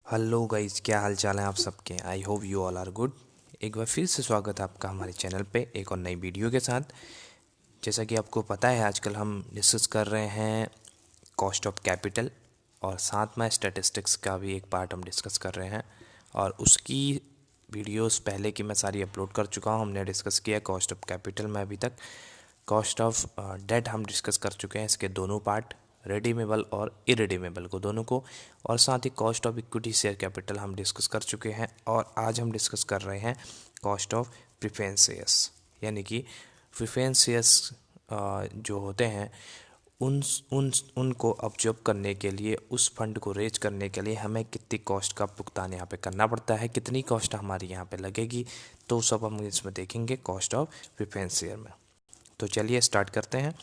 Hello guys, क्या हाल चाल है आप सबके। I hope you all are good. एक बार फिर से स्वागत है आपका हमारे चैनल पे एक और नई वीडियो के साथ। जैसा कि आपको पता है, आजकल हम डिस्कस कर रहे हैं कॉस्ट ऑफ कैपिटल और साथ में स्टैटिस्टिक्स का भी एक पार्ट हम डिस्कस कर रहे हैं। और उसकी वीडियोस पहले की मैं सारी अपलोड कर चुका हूँ। हमने डिस्कस किया कॉस्ट ऑफ कैपिटल में अभी तक। कॉस्ट ऑफ डेट हम डिस्कस कर चुके हैं, इसके दोनों पार्ट, रिडीमेबल और इरिडीमेबल को, दोनों को। और साथ ही cost of equity share capital हम डिस्कस कर चुके हैं। और आज हम डिस्कस कर रहे हैं कॉस्ट ऑफ प्रेफरेंस शेयर्स, यानी कि प्रेफरेंस शेयर्स जो होते हैं उन उन उनको ऑब्जर्व करने के लिए, उस फंड को रेज करने के लिए हमें कितनी कॉस्ट का भुगतान यहाँ पे करना पड़ता है, कितनी कॉस्ट हमारी यहाँ पे लगेगी, तो सब हम इसमें देखेंगे कॉस्ट ऑफ प्रेफरेंस शेयर में। तो चलिए स्टार्ट करते हैं।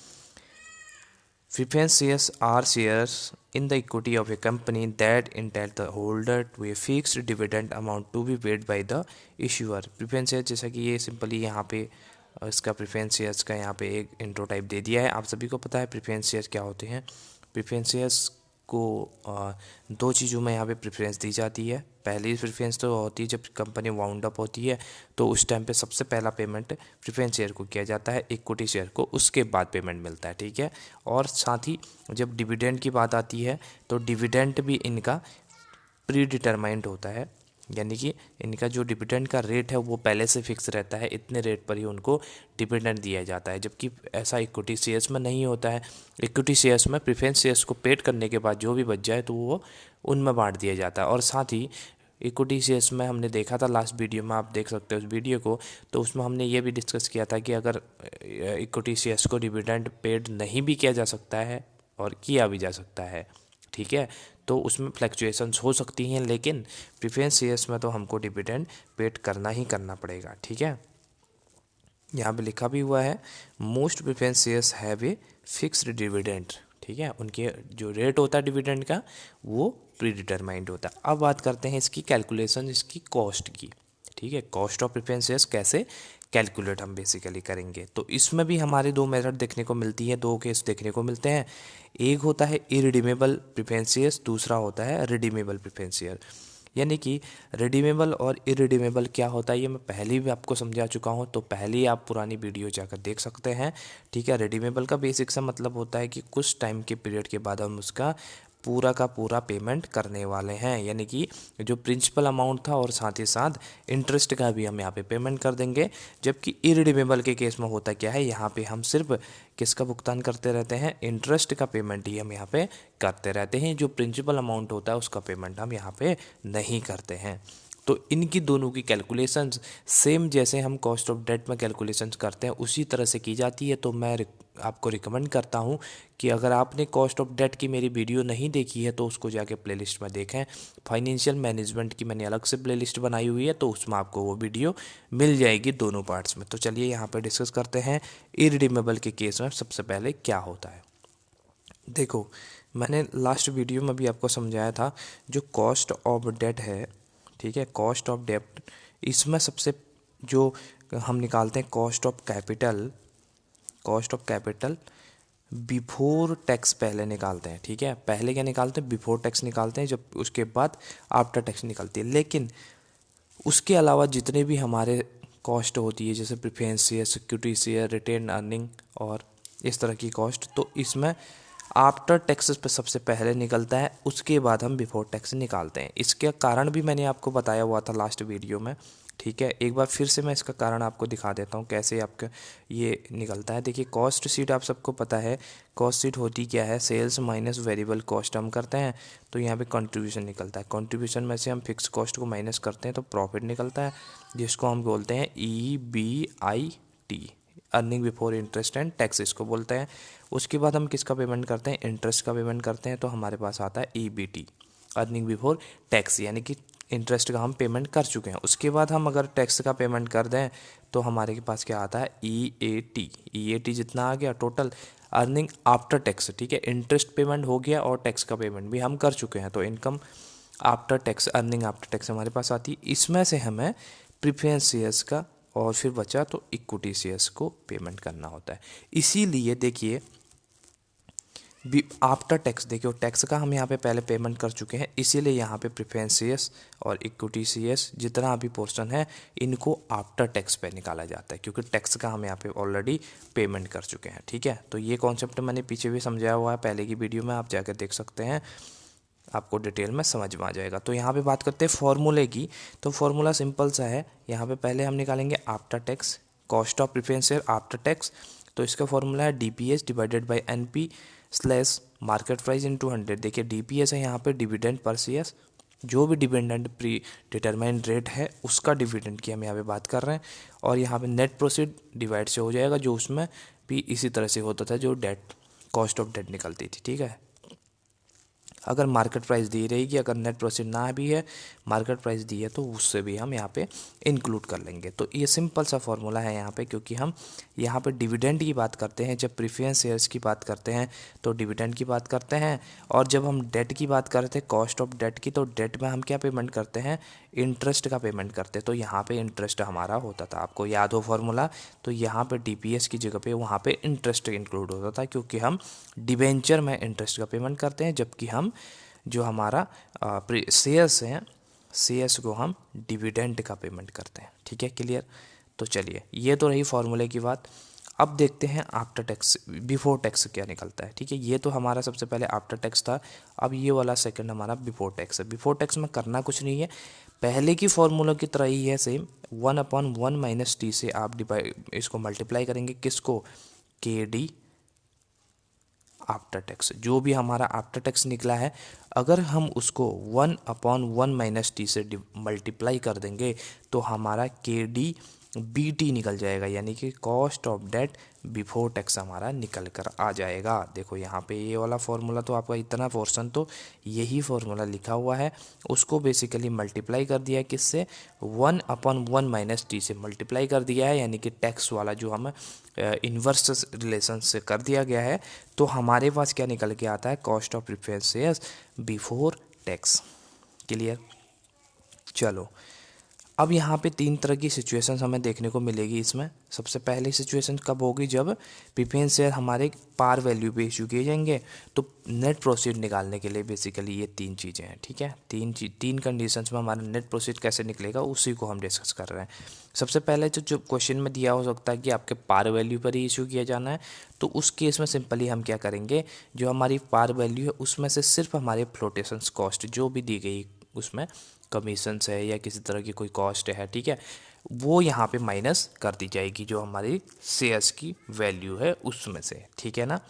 Preference shares are shares in the equity of a company that entitle the holder to a fixed dividend amount to be paid by the issuer। Preference share, जैसा कि ये simply यहाँ पे इसका प्रेफरेंस शेयर्स का यहाँ पे एक इंट्रो टाइप दे दिया है। आप सभी को पता है प्रेफरेंस शेयर्स क्या होते हैं। प्रेफरेंस शेयर्स को दो चीज़ों में यहाँ पे प्रेफरेंस दी जाती है। पहली प्रेफरेंस तो होती है जब कंपनी वाउंड अप होती है, तो उस टाइम पे सबसे पहला पेमेंट प्रेफरेंस शेयर को किया जाता है, इक्विटी शेयर को उसके बाद पेमेंट मिलता है, ठीक है। और साथ ही जब डिविडेंड की बात आती है तो डिविडेंड भी इनका प्री डिटरमाइंड होता है, यानी कि इनका जो डिविडेंड का रेट है वो पहले से फिक्स रहता है, इतने रेट पर ही उनको डिविडेंड दिया जाता है। जबकि ऐसा इक्विटी शेयर्स में नहीं होता है। इक्विटी शेयर्स में प्रेफरेंस शेयर्स को पेड करने के बाद जो भी बच जाए तो वो उनमें बांट दिया जाता है। और साथ ही इक्विटी शेयर्स में हमने देखा था लास्ट वीडियो में, आप देख सकते हो उस वीडियो को, तो उसमें हमने ये भी डिस्कस किया था कि अगर इक्विटी शेयर्स को डिविडेंड पेड नहीं भी किया जा सकता है और किया भी जा सकता है, ठीक है, तो उसमें फ्लक्चुएशंस हो सकती हैं, लेकिन प्रेफरेंस शेयर्स में तो हमको डिविडेंड पेड करना ही करना पड़ेगा, ठीक है। यहाँ पे लिखा भी हुआ है most preference shares have a fixed dividend, ठीक है। उनके जो रेट होता है डिविडेंड का वो प्री डिटरमाइंड होता है। अब बात करते हैं इसकी कैलकुलेशन, इसकी कॉस्ट की, ठीक है। कॉस्ट ऑफ प्रेफरेंस शेयर्स कैसे कैलकुलेट हम बेसिकली करेंगे, तो इसमें भी हमारे दो मेथड देखने को मिलती है, दो केस देखने को मिलते हैं। एक होता है इरिडीमेबल प्रेफरेंस शेयर्स, दूसरा होता है रिडीमेबल प्रेफरेंस शेयर। यानी कि रिडीमेबल और इरिडीमेबल क्या होता है ये मैं पहले भी आपको समझा चुका हूँ, तो पहले ही आप पुरानी वीडियो जाकर देख सकते हैं, ठीक है। रिडीमेबल का बेसिक सा मतलब होता है कि कुछ टाइम के पीरियड के बाद हम उसका पूरा का पूरा पेमेंट करने वाले हैं, यानी कि जो प्रिंसिपल अमाउंट था और साथ ही साथ इंटरेस्ट का भी हम यहाँ पे पेमेंट कर देंगे। जबकि इरिडीमेबल के केस में होता क्या है, यहाँ पे हम सिर्फ किसका भुगतान करते रहते हैं, इंटरेस्ट का पेमेंट ही हम यहाँ पे करते रहते हैं। जो प्रिंसिपल अमाउंट होता है उसका पेमेंट हम यहाँ पे नहीं करते हैं। तो इनकी दोनों की कैलकुलेशंस सेम जैसे हम कॉस्ट ऑफ डेट में कैलकुलेशंस करते हैं उसी तरह से की जाती है। तो मैं आपको रिकमेंड करता हूं कि अगर आपने कॉस्ट ऑफ डेट की मेरी वीडियो नहीं देखी है तो उसको जाके प्लेलिस्ट में देखें। फाइनेंशियल मैनेजमेंट की मैंने अलग से प्लेलिस्ट बनाई हुई है, तो उसमें आपको वो वीडियो मिल जाएगी दोनों पार्ट्स में। तो चलिए यहाँ पर डिस्कस करते हैं इरिडीमेबल के केस में सबसे पहले क्या होता है। देखो, मैंने लास्ट वीडियो में भी आपको समझाया था जो कॉस्ट ऑफ डेट है, ठीक है, कॉस्ट ऑफ डेट, इसमें सबसे जो हम निकालते हैं cost of capital, cost of capital before tax पहले निकालते हैं, ठीक है। पहले क्या निकालते हैं, बिफोर टैक्स निकालते हैं, जब उसके बाद आफ्टर टैक्स निकलती है। लेकिन उसके अलावा जितने भी हमारे कॉस्ट होती है, जैसे preference share, security share, retain earning और इस तरह की कॉस्ट, तो इसमें आफ्टर टैक्सेस पे सबसे पहले निकलता है, उसके बाद हम बिफोर टैक्स निकालते हैं। इसके कारण भी मैंने आपको बताया हुआ था लास्ट वीडियो में, ठीक है। एक बार फिर से मैं इसका कारण आपको दिखा देता हूँ कैसे आपका ये निकलता है। देखिए, कॉस्ट शीट आप सबको पता है, कॉस्ट शीट होती क्या है, सेल्स माइनस वेरिएबल कॉस्ट हम करते हैं, तो यहाँ पे कंट्रीब्यूशन निकलता है। कंट्रीब्यूशन में से हम फिक्स कॉस्ट को माइनस करते हैं तो प्रॉफिट निकलता है, जिसको हम बोलते हैं EBIT, earning before interest and tax इसको बोलते हैं। उसके बाद हम किसका पेमेंट करते हैं, इंटरेस्ट का पेमेंट करते हैं, तो हमारे पास आता है EBT, अर्निंग बिफोर टैक्स, यानी कि इंटरेस्ट का हम पेमेंट कर चुके हैं। उसके बाद हम अगर टैक्स का पेमेंट कर दें तो हमारे के पास क्या आता है, EAT जितना आ गया टोटल अर्निंग आफ्टर टैक्स, ठीक है। इंटरेस्ट पेमेंट हो गया और टैक्स का पेमेंट भी हम कर चुके हैं, तो income after tax, earning after tax हमारे पास आती है। इसमें से हमें प्रेफरेंस शेयर्स का और फिर बचा तो इक्विटी शेयर्स को पेमेंट करना होता है। इसीलिए देखिए आफ्टर टैक्स, देखिए टैक्स का हम यहाँ पे पहले पेमेंट कर चुके हैं, इसीलिए यहाँ पे प्रेफरेंस शेयर्स और इक्विटी शेयर्स जितना भी पोर्शन है इनको आफ्टर टैक्स पे निकाला जाता है, क्योंकि टैक्स का हम यहाँ पे ऑलरेडी पेमेंट कर चुके हैं। ठीक है, तो ये कॉन्सेप्ट मैंने पीछे भी समझाया हुआ है पहले की वीडियो में, आप जाकर देख सकते हैं, आपको डिटेल में समझ में आ जाएगा। तो यहाँ पे बात करते हैं फॉर्मूले की। तो फॉर्मूला सिंपल सा है, यहाँ पे पहले हम निकालेंगे after tax cost of preference share after tax. तो इसका फॉर्मूला है DPS divided by NP slash market price into 100। देखिए DPS है यहाँ पे डिविडेंड पर शेयर, जो भी डिविडेंड प्री डिटरमाइंड रेट है उसका डिविडेंड की हम यहाँ पे बात कर रहे हैं। और यहाँ पे नेट प्रोसीड डिवाइड से हो जाएगा, जो उसमें भी इसी तरह से होता था, जो डेट कॉस्ट ऑफ डेट निकलती थी। ठीक है, अगर मार्केट प्राइस दी रहेगी, अगर नेट प्रोसीड ना भी है, मार्केट प्राइस दी है, तो उससे भी हम यहाँ पे इंक्लूड कर लेंगे। तो ये सिंपल सा फॉर्मूला है यहाँ पे, क्योंकि हम यहाँ पे डिविडेंड की बात करते हैं, जब प्रेफरेंस शेयर्स की बात करते हैं तो डिविडेंड की बात करते हैं, और जब हम डेट की बात करते हैं कॉस्ट ऑफ डेट की, तो डेट में हम क्या पेमेंट करते हैं, इंटरेस्ट का पेमेंट करते हैं। तो यहाँ पे इंटरेस्ट हमारा होता था, आपको याद हो फॉर्मूला, तो यहाँ पे DPS की जगह पे वहाँ पे इंटरेस्ट इंक्लूड होता था, क्योंकि हम डिबेंचर में इंटरेस्ट का पेमेंट करते हैं, जबकि हम जो हमारा शेयर्स हैं, शेयर्स को हम डिविडेंड का पेमेंट करते हैं। ठीक है, क्लियर। तो चलिए, ये तो रही फॉर्मूले की बात। अब देखते हैं आफ्टर टैक्स बिफोर टैक्स क्या निकलता है। ठीक है, ये तो हमारा सबसे पहले आफ्टर टैक्स था, अब ये वाला सेकंड हमारा बिफोर टैक्स है। बिफोर टैक्स में करना कुछ नहीं है, पहले की फॉर्मूला की तरह ही है सेम, 1/1 - T से आप डिवाइड इसको मल्टीप्लाई करेंगे, किसको, KD आफ्टर टैक्स, जो भी हमारा आफ्टर टैक्स निकला है, अगर हम उसको 1/1 - T से मल्टीप्लाई कर देंगे तो हमारा KD BT निकल जाएगा, यानी कि cost of debt before tax हमारा निकल कर आ जाएगा। देखो यहाँ पे ये वाला फॉर्मूला, तो आपका इतना पोर्शन तो यही फॉर्मूला लिखा हुआ है, उसको बेसिकली मल्टीप्लाई कर दिया है किससे, 1/1 - T से मल्टीप्लाई कर दिया है, यानी कि टैक्स वाला जो हम इन्वर्स रिलेशन से कर दिया गया है। तो हमारे पास क्या निकल के आता है, cost of preference shares before tax. Clear. चलो, अब यहाँ पे 3 तरह की सिचुएशन हमें देखने को मिलेगी इसमें। सबसे पहली सिचुएशन कब होगी, जब प्रेफरेंस शेयर हमारे पार वैल्यू पे इशू किए जाएंगे। तो नेट प्रोसीड निकालने के लिए बेसिकली ये 3 चीज़ें हैं। ठीक है, 3 कंडीशंस में हमारा नेट प्रोसीड कैसे निकलेगा, उसी को हम डिस्कस कर रहे हैं। सबसे पहले जो क्वेश्चन में दिया हो सकता है कि आपके पार वैल्यू पर ही इशू किया जाना है, तो उस केस में सिंपली हम क्या करेंगे, जो हमारी पार वैल्यू है उसमें से सिर्फ हमारे फ्लोटेशंस कॉस्ट जो भी दी गई उसमें कमीशंस है या किसी तरह की कोई कॉस्ट है, ठीक है, वो यहाँ पे माइनस कर दी जाएगी, जो हमारी शेयर्स की वैल्यू है उसमें से। ठीक है ना,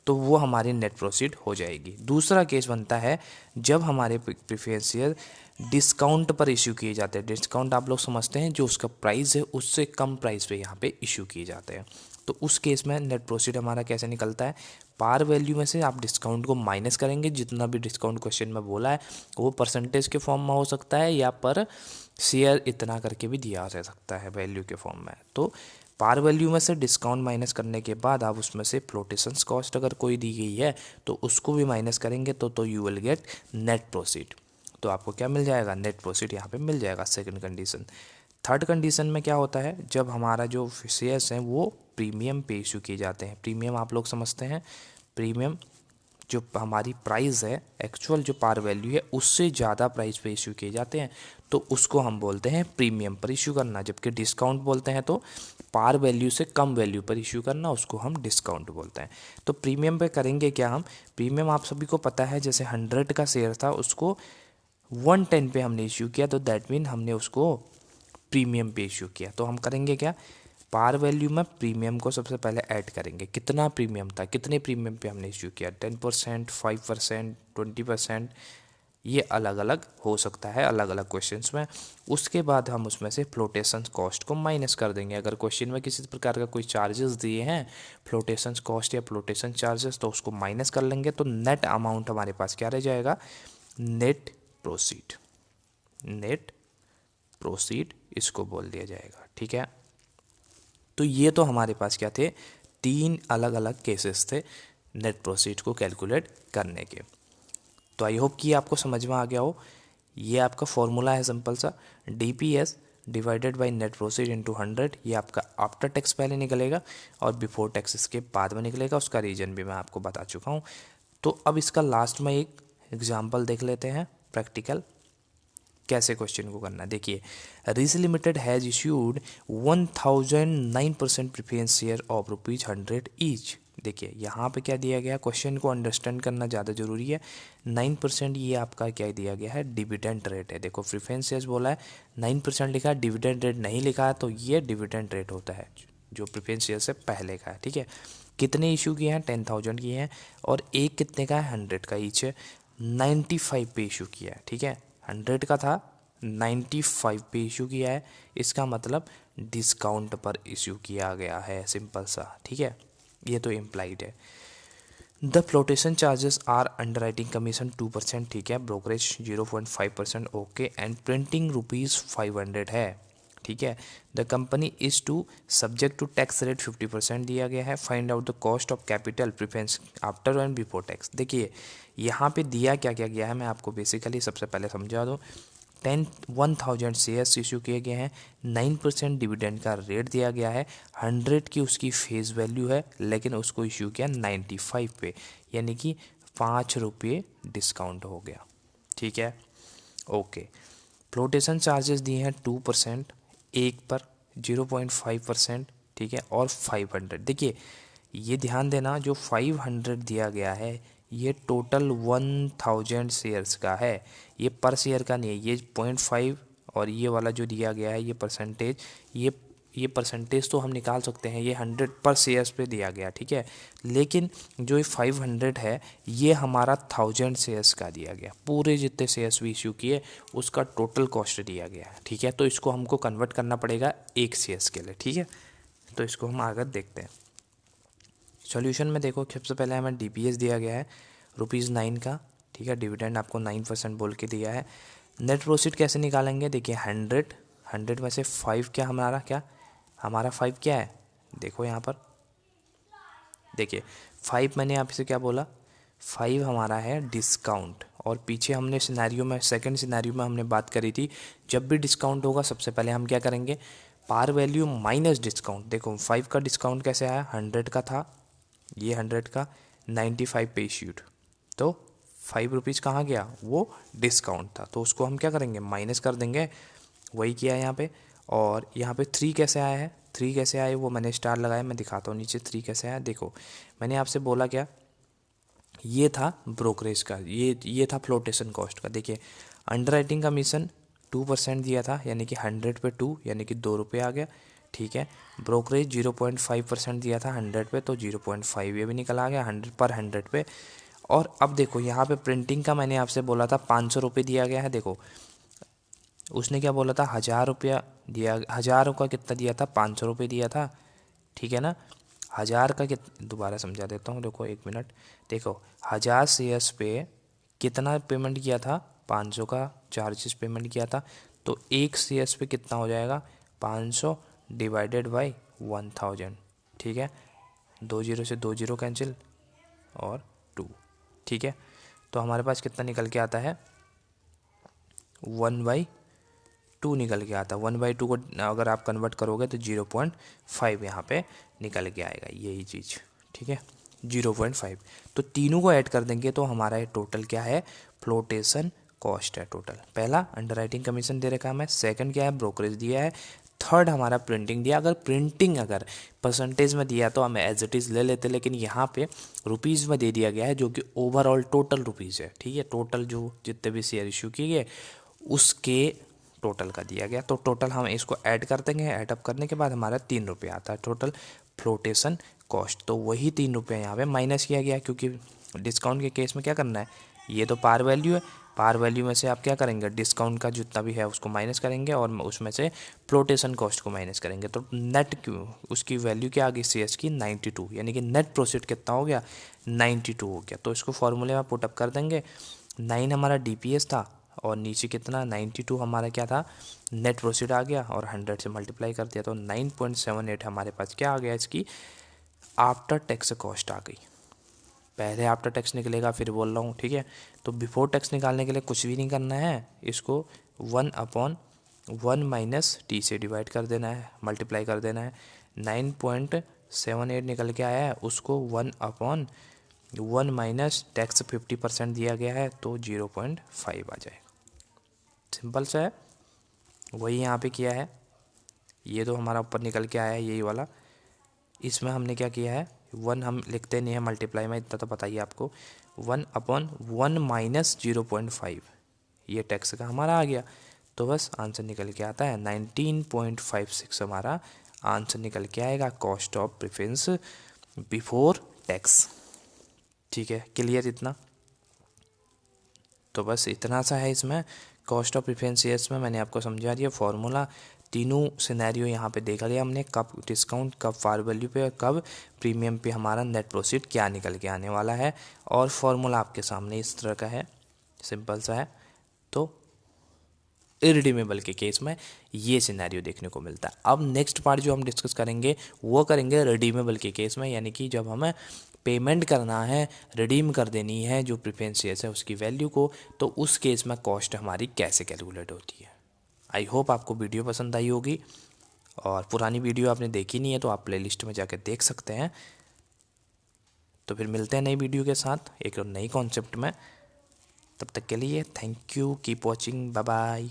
तो वो हमारी नेट प्रोसीड हो जाएगी। दूसरा केस बनता है जब हमारे प्रेफरेंस शेयर डिस्काउंट पर इशू किए जाते हैं। डिस्काउंट आप लोग समझते हैं, जो उसका प्राइस है उससे कम प्राइस पे यहाँ पे इशू किए जाते हैं। तो उस केस में नेट प्रोसीड हमारा कैसे निकलता है, पार वैल्यू में से आप डिस्काउंट को माइनस करेंगे, जितना भी डिस्काउंट क्वेश्चन में बोला है वो परसेंटेज के फॉर्म में हो सकता है या पर शेयर इतना करके भी दिया जा सकता है वैल्यू के फॉर्म में। तो पार वैल्यू में से डिस्काउंट माइनस करने के बाद आप उसमें से फ्लोटेशंस कॉस्ट अगर कोई दी गई है तो उसको भी माइनस करेंगे, तो you will get net proceed. तो आपको क्या मिल जाएगा, नेट प्रोसीड यहाँ पे मिल जाएगा, सेकंड कंडीशन। थर्ड कंडीशन में क्या होता है, जब हमारा जो शेयर्स हैं वो प्रीमियम पे इशू किए जाते हैं। प्रीमियम आप लोग समझते हैं, प्रीमियम जो हमारी प्राइस है, एक्चुअल जो पार वैल्यू है उससे ज़्यादा प्राइस पे इशू किए जाते हैं, तो उसको हम बोलते हैं प्रीमियम पर इशू करना। जबकि डिस्काउंट बोलते हैं तो पार वैल्यू से कम वैल्यू पर इशू करना, उसको हम डिस्काउंट बोलते हैं। तो प्रीमियम पे करेंगे क्या हम, प्रीमियम आप सभी को पता है, जैसे 100 का शेयर था उसको 110 पे हमने इशू किया, तो दैट मीन हमने उसको प्रीमियम पे इशू किया। तो हम करेंगे क्या, पार वैल्यू में प्रीमियम को सबसे पहले ऐड करेंगे, कितना प्रीमियम था, कितने प्रीमियम पे हमने इशू किया, 10%, 5%, 20%, ये अलग अलग हो सकता है अलग अलग क्वेश्चंस में। उसके बाद हम उसमें से फ्लोटेशन कॉस्ट को माइनस कर देंगे। अगर क्वेश्चन में किसी प्रकार का कोई चार्जेस दिए हैं, फ्लोटेशन कॉस्ट या फ्लोटेशन चार्जेस, तो उसको माइनस कर लेंगे, तो नेट अमाउंट हमारे पास क्या रह जाएगा, नेट प्रोसीड। नेट प्रोसीड इसको बोल दिया जाएगा। ठीक है, तो ये तो हमारे पास क्या थे, 3 अलग अलग केसेस थे नेट प्रोसीड को कैलकुलेट करने के। तो आई होप कि आपको समझ में आ गया हो। ये आपका फॉर्मूला है सिंपल सा, DPS divided by net proceed into 100। ये आपका आफ्टर टैक्स पहले निकलेगा और बिफोर टैक्स इसके बाद में निकलेगा, उसका रीजन भी मैं आपको बता चुका हूँ। तो अब इसका लास्ट में एक एग्जाम्पल देख लेते हैं प्रैक्टिकल, कैसे क्वेश्चन को करना है। देखिए, Rees limited has issued 1009% preference share of ₹100 each. देखिए यहाँ पे क्या दिया गया, क्वेश्चन को अंडरस्टैंड करना ज़्यादा जरूरी है। 9% ये आपका क्या दिया गया है, डिविडेंड रेट है। देखो प्रेफरेंस शेयर्स बोला है, 9% लिखा है, डिविडेंड रेट नहीं लिखा है, तो ये डिविडेंड रेट होता है जो प्रेफरेंस शेयर से पहले का है। ठीक है, कितने इशू किए हैं, 10,000 किए हैं, और एक कितने का है, 100 का ईच है, 95 पे इशू किया है। ठीक है, 100 का था, 95 पे इशू किया है, इसका मतलब डिस्काउंट पर इशू किया गया है, सिंपल सा। ठीक है, ये तो इम्प्लाइड है। The flotation charges are underwriting commission 2%, ठीक है, ब्रोकरेज 0.5%, ओके, एंड प्रिंटिंग ₹500 है। ठीक है, the company is to subject to tax rate 50% दिया गया है। Find out the cost of capital preference after and before tax. देखिए यहाँ पे दिया क्या क्या गया है, मैं आपको बेसिकली सबसे पहले समझा दूँ। 10,000 शेयर्स इशू किए गए हैं, 9% डिविडेंड का रेट दिया गया है, 100 की उसकी फेस वैल्यू है, लेकिन उसको इशू किया 95 पे, यानी कि ₹5 डिस्काउंट हो गया। ठीक है, ओके। फ्लोटेशन चार्जेस दिए हैं 2%, एक पर 0.5%, ठीक है, और 500। देखिए ये ध्यान देना, जो 500 दिया गया है ये टोटल 1000 शेयर्स का है, ये पर शेयर का नहीं है। ये 0.5 और ये वाला जो दिया गया है ये परसेंटेज, ये परसेंटेज तो हम निकाल सकते हैं, ये 100 पर शेयर्स पे दिया गया। ठीक है, लेकिन जो ये 500 है ये हमारा 1000 शेयर्स का दिया गया, पूरे जितने शेयर्स भी इशू किए उसका टोटल कॉस्ट दिया गया है। ठीक है, तो इसको हमको कन्वर्ट करना पड़ेगा एक शेयर्स के लिए। ठीक है, तो इसको हम आगे देखते हैं। सॉल्यूशन में देखो, सबसे पहले हमें डीपीएस दिया गया है ₹9 का। ठीक है, डिविडेंड आपको 9% बोल के दिया है। नेट प्रोफिट कैसे निकालेंगे, देखिए 100 में से 5 क्या हमारा 5 क्या है, देखो यहाँ पर देखिए 5 मैंने आप इसे क्या बोला, 5 हमारा है डिस्काउंट। और पीछे हमने सिनेरियो में, सेकंड सिनेरियो में हमने बात करी थी, जब भी डिस्काउंट होगा सबसे पहले हम क्या करेंगे, पार वैल्यू माइनस डिस्काउंट। देखो 5 का डिस्काउंट कैसे आया, 100 का था, ये 100 का 95 पे इश्यूड, तो ₹5 कहाँ गया, वो डिस्काउंट था, तो उसको हम क्या करेंगे, माइनस कर देंगे। वही किया यहाँ पे। और यहाँ पे 3 कैसे आया है, 3 कैसे आए वो मैंने स्टार लगाया, मैं दिखाता हूँ नीचे 3 कैसे आया। देखो मैंने आपसे बोला क्या, ये था ब्रोकरेज का, ये था फ्लोटेशन कॉस्ट का। देखिए अंडरराइटिंग कमीशन 2% दिया था, यानी कि 100 पे 2 यानी कि ₹2 आ गया। ठीक है, ब्रोकरेज 0.5% दिया था 100 पे, तो 0.5 ये भी निकल आ गया 100 पर 100 पे। और अब देखो यहाँ पे प्रिंटिंग का मैंने आपसे बोला था ₹500 दिया गया है। देखो उसने क्या बोला था, ₹1000 दिया, 1000 का कितना दिया था, ₹500 दिया था। ठीक है ना, 1000 का दोबारा समझा देता हूँ, देखो 1 मिनट। देखो 1000 शेयर्स पे कितना पेमेंट किया था, 500 का चार्जेस पेमेंट किया था, तो एक शेयर्स पे कितना हो जाएगा, 500 डिवाइडेड बाई 1000। ठीक है, 2 0 से 2 0 कैंसिल और 2। ठीक है, तो हमारे पास कितना निकल के आता है, 1/2 निकल के आता है। 1/2 को अगर आप कन्वर्ट करोगे तो 0.5 यहाँ पे निकल के आएगा, यही चीज़। ठीक है, 0.5, तो तीनों को ऐड कर देंगे तो हमारा ये टोटल क्या है, फ्लोटेशन कॉस्ट है टोटल। पहला अंडरराइटिंग कमीशन दे रखा है, सेकंड क्या है, ब्रोकरेज दिया है, थर्ड हमारा प्रिंटिंग दिया। अगर प्रिंटिंग अगर परसेंटेज में दिया तो हम एज इट इज़ ले लेते, लेकिन यहाँ पे रुपीज़ में दे दिया गया है, जो कि ओवरऑल टोटल रुपीज़ है। ठीक है, टोटल जो जितने भी शेयर इशू किए गए उसके टोटल का दिया गया, तो टोटल हम इसको ऐड कर देंगे। ऐडअप करने के बाद हमारा ₹3 आता है टोटल फ्लोटेशन कॉस्ट, तो वही ₹3 यहाँ पे माइनस किया गया, क्योंकि डिस्काउंट के केस में क्या करना है, ये तो पार वैल्यू है, पार वैल्यू में से आप क्या करेंगे, डिस्काउंट का जितना भी है उसको माइनस करेंगे और उसमें से फ्लोटेशन कॉस्ट को माइनस करेंगे, तो नेट क्यों उसकी वैल्यू क्या आ गई शेयर्स की, 92, यानी कि नेट प्रॉफिट कितना हो गया, 92 हो गया। तो इसको फॉर्मूले में पुटअप कर देंगे, 9 हमारा डीपीएस था और नीचे कितना 92 हमारा क्या था, नेट प्रॉफिट आ गया, और 100 से मल्टीप्लाई कर दिया तो 9.78 हमारे पास क्या आ गया, इसकी आफ्टर टैक्स कॉस्ट आ गई। पहले आफ्टर टैक्स निकलेगा, फिर बोल रहा हूँ। ठीक है, तो बिफोर टैक्स निकालने के लिए कुछ भी नहीं करना है, इसको 1/1 माइनस टी से डिवाइड कर देना है, मल्टीप्लाई कर देना है। 9.78 निकल के आया है, उसको 1/, 1 माइनस टैक्स 50% दिया गया है तो 0.5 आ जाएगा। सिंपल सा है, वही यहाँ पे किया है। ये तो हमारा ऊपर निकल के आया है यही वाला, इसमें हमने क्या किया है 1 हम लिखते नहीं है मल्टीप्लाई में, इतना तो पता ही है आपको। 1/1 माइनस 0.5 ये टैक्स का हमारा आ गया, तो बस आंसर निकल के आता है 19.56 हमारा आंसर निकल के आएगा cost of preference before tax. ठीक है, क्लियर इतना? तो बस इतना सा है इसमें कॉस्ट ऑफ प्रेफरेंस शेयर्स में। मैंने आपको समझा दिया फॉर्मूला, तीनों सिनेरियो यहाँ पे देखा गया हमने, कब डिस्काउंट, कब फार वैल्यू पे और कब प्रीमियम पे हमारा नेट प्रॉफिट क्या निकल के आने वाला है। और फॉर्मूला आपके सामने इस तरह का है, सिंपल सा है। तो इरिडीमेबल के केस में ये सिनेरियो देखने को मिलता है। अब नेक्स्ट पार्ट जो हम डिस्कस करेंगे वो करेंगे रिडीमेबल के केस में, यानी कि जब हमें पेमेंट करना है, रिडीम कर देनी है जो प्रेफरेंस शेयर्स है उसकी वैल्यू को, तो उस केस में कॉस्ट हमारी कैसे कैलकुलेट होती है। आई होप आपको वीडियो पसंद आई होगी, और पुरानी वीडियो आपने देखी नहीं है तो आप प्लेलिस्ट में जाकर देख सकते हैं। तो फिर मिलते हैं नई वीडियो के साथ एक नई कॉन्सेप्ट में, तब तक के लिए thank you, keep watching, bye bye.